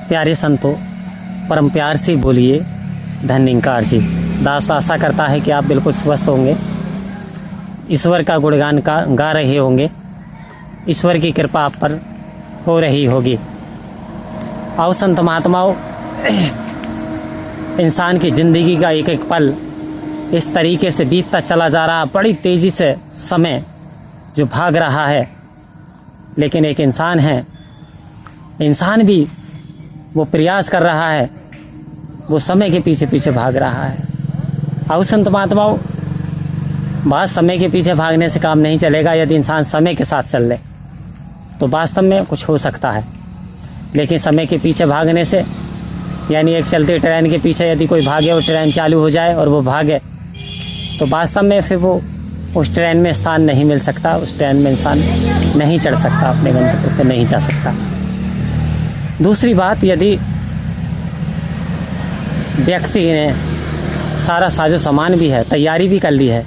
प्यारे संतों, परम प्यार से बोलिए धन्यकार जी। दास आशा करता है कि आप बिल्कुल स्वस्थ होंगे, ईश्वर का गुणगान गा रहे होंगे, ईश्वर की कृपा आप पर हो रही होगी। आओ संत महात्माओं, इंसान की ज़िंदगी का एक एक पल इस तरीके से बीतता चला जा रहा, बड़ी तेज़ी से समय जो भाग रहा है। लेकिन एक इंसान है, इंसान भी वो प्रयास कर रहा है, वो समय के पीछे पीछे भाग रहा है। आओ संत महात्माओं, बात समय के पीछे भागने से काम नहीं चलेगा। यदि इंसान समय के साथ चल ले तो वास्तव में कुछ हो सकता है, लेकिन समय के पीछे भागने से, यानी एक चलती ट्रेन के पीछे यदि कोई भागे और ट्रेन चालू हो जाए और वो भागे, तो वास्तव में फिर वो उस ट्रेन में स्थान नहीं मिल सकता, उस ट्रेन में इंसान नहीं चढ़ सकता, अपने गंतव्य पर नहीं जा सकता। दूसरी बात, यदि व्यक्ति ने सारा साजो सामान भी है, तैयारी भी कर ली है,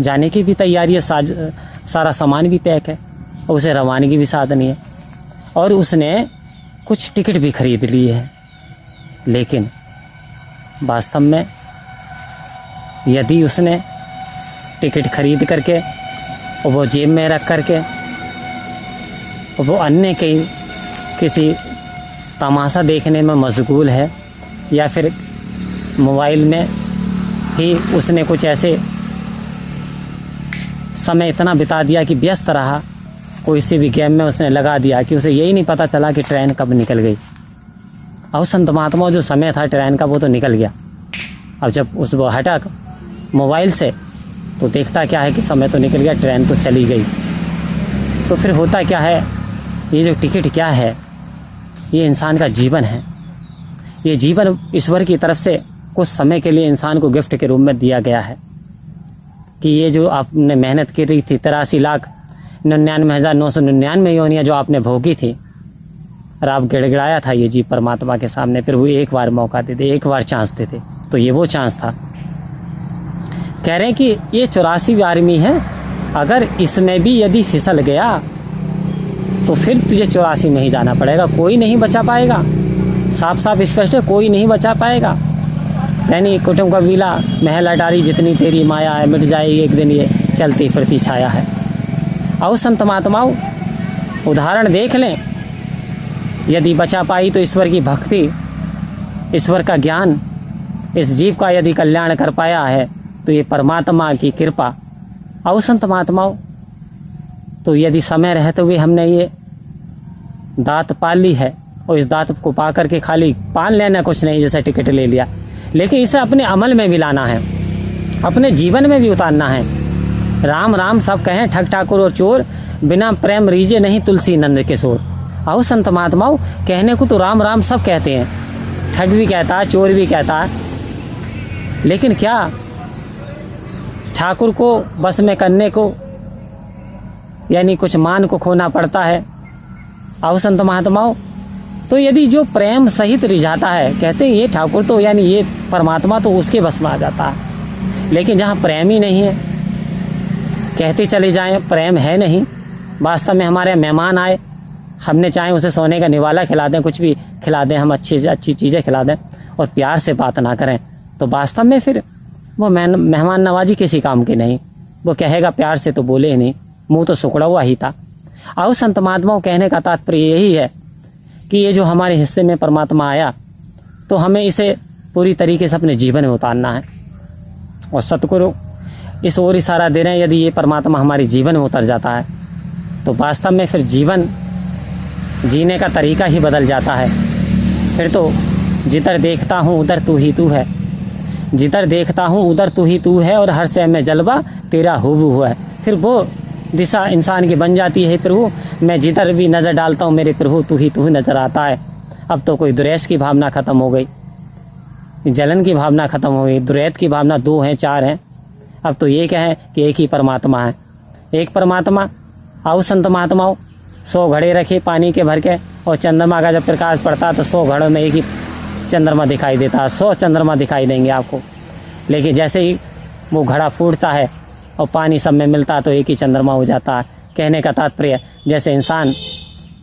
जाने की भी तैयारी है, सारा सामान भी पैक है, और उसे रवानगी भी साधनी है, और उसने कुछ टिकट भी खरीद ली है, लेकिन वास्तव में यदि उसने टिकट खरीद करके और वो जेब में रख करके और वो अन्य किसी तमाशा देखने में मशगूल है, या फिर मोबाइल में ही उसने कुछ ऐसे समय इतना बिता दिया कि व्यस्त रहा, कोई सी भी गेम में उसने लगा दिया कि उसे यही नहीं पता चला कि ट्रेन कब निकल गई। और संत महात्मा जो समय था ट्रेन का वो तो निकल गया। अब जब उस वो हटा मोबाइल से तो देखता क्या है कि समय तो निकल गया, ट्रेन तो चली गई। तो फिर होता क्या है, ये जो टिकट क्या है, ये इंसान का जीवन है। ये जीवन ईश्वर की तरफ से कुछ समय के लिए इंसान को गिफ्ट के रूप में दिया गया है कि ये जो आपने मेहनत करी थी, 83,99,999 योनियाँ जो आपने भोगी थी, और आप गिड़गिड़ाया था ये जीव परमात्मा के सामने, फिर वो एक बार मौका दे दे, एक बार चांस दे दे, तो ये वो चांस था। कह रहे हैं कि ये 84 आदमी है, अगर इसमें भी यदि फिसल गया तो फिर तुझे 84 में ही जाना पड़ेगा, कोई नहीं बचा पाएगा। साफ साफ स्पष्ट है, कोई नहीं बचा पाएगा। यानी कुटुंब कबीला महल अटारी जितनी तेरी माया है, मिट जाएगी एक दिन ये चलती फिरती छाया है। आओ संत महात्माओं, उदाहरण देख लें, यदि बचा पाई तो ईश्वर की भक्ति, ईश्वर का ज्ञान, इस जीव का यदि कल्याण कर पाया है तो ये परमात्मा की कृपा। आओ संत महात्माओं, तो यदि समय रहते हुए हमने ये दात पाल ली है, और इस दात को पा करके खाली पाल लेना कुछ नहीं, जैसे टिकट ले लिया, लेकिन इसे अपने अमल में भी लाना है, अपने जीवन में भी उतारना है। राम राम सब कहें ठग ठाकुर और चोर, बिना प्रेम रीजे नहीं तुलसी नंद के शोर। आओ संत महात्माओं, कहने को तो राम राम सब कहते हैं, ठग भी कहता है, चोर भी कहता है, लेकिन क्या ठाकुर को बस में करने को यानी कुछ मान को खोना पड़ता है। आओ संत महात्माओं, तो यदि जो प्रेम सहित रिझाता है, कहते हैं ये ठाकुर तो यानी ये परमात्मा तो उसके बस में आ जाता है, लेकिन जहाँ प्रेम ही नहीं है, कहते चले जाएं प्रेम है नहीं, वास्तव में हमारे मेहमान आए, हमने चाहे उसे सोने का निवाला खिला दें, कुछ भी खिला दें, हम अच्छी चीज़ें खिला दें और प्यार से बात ना करें, तो वास्तव में फिर वो मेहमान नवाजी किसी काम की नहीं। वो कहेगा प्यार से तो बोले ही नहीं, मुँह तो सुखड़ा हुआ ही था। आओ संत महात्माओं, कहने का तात्पर्य यही है कि ये जो हमारे हिस्से में परमात्मा आया, तो हमें इसे पूरी तरीके से अपने जीवन में उतारना है, और सतगुरु इस ओर इशारा दे रहे हैं। यदि ये परमात्मा हमारे जीवन में उतर जाता है तो वास्तव में फिर जीवन जीने का तरीका ही बदल जाता है। फिर तो जिधर देखता हूँ उधर तू ही तू है, जिधर देखता हूँ उधर तू ही तू है, और हर से में जलवा तेरा हुबहू है। फिर वो दिशा इंसान की बन जाती है, प्रभु मैं जिधर भी नज़र डालता हूँ मेरे प्रभु तू ही नज़र आता है। अब तो कोई द्वेष की भावना ख़त्म हो गई, जलन की भावना ख़त्म हो गई, द्वैत की भावना 2 हैं 4 हैं, अब तो ये कहें कि एक ही परमात्मा है, एक परमात्मा। आओ संत महात्माओं, 100 घड़े रखे पानी के भर के, और चंद्रमा का जब प्रकाश पड़ता तो 100 घड़ों में एक ही चंद्रमा दिखाई देता है, 100 चंद्रमा दिखाई देंगे आपको। लेकिन जैसे ही वो घड़ा फूटता है और पानी सब में मिलता है तो एक ही चंद्रमा हो जाता है। कहने का तात्पर्य, जैसे इंसान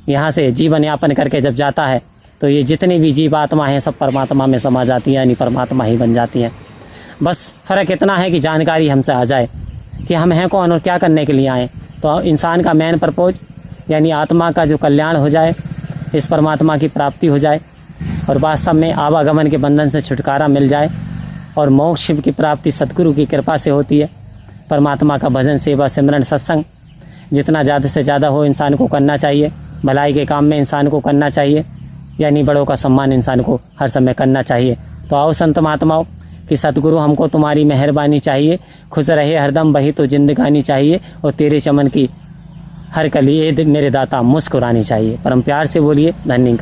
यहाँ से जीवन यापन करके जब जाता है तो ये जितनी भी जीव आत्मा हैं सब परमात्मा में समा जाती हैं, यानी परमात्मा ही बन जाती हैं। बस फ़र्क इतना है कि जानकारी हमसे आ जाए कि हम हैं कौन और क्या करने के लिए आए। तो इंसान का मेन पर्पज़ यानी आत्मा का जो कल्याण हो जाए, इस परमात्मा की प्राप्ति हो जाए और वास्तव में आवागमन के बंधन से छुटकारा मिल जाए और मोक्ष की प्राप्ति सद्गुरु की कृपा से होती है। परमात्मा का भजन, सेवा, सिमरन, सत्संग जितना ज़्यादा से ज़्यादा हो इंसान को करना चाहिए। भलाई के काम में इंसान को करना चाहिए, यानी बड़ों का सम्मान इंसान को हर समय करना चाहिए। तो आओ संत महात्माओं कि सतगुरु हमको तुम्हारी मेहरबानी चाहिए, खुश रहे हरदम वही तो जिंदगानी चाहिए और तेरे चमन की हर कली मेरे दाता मुस्कुरानी चाहिए। परम प्यार से बोलिए धन्यवाद।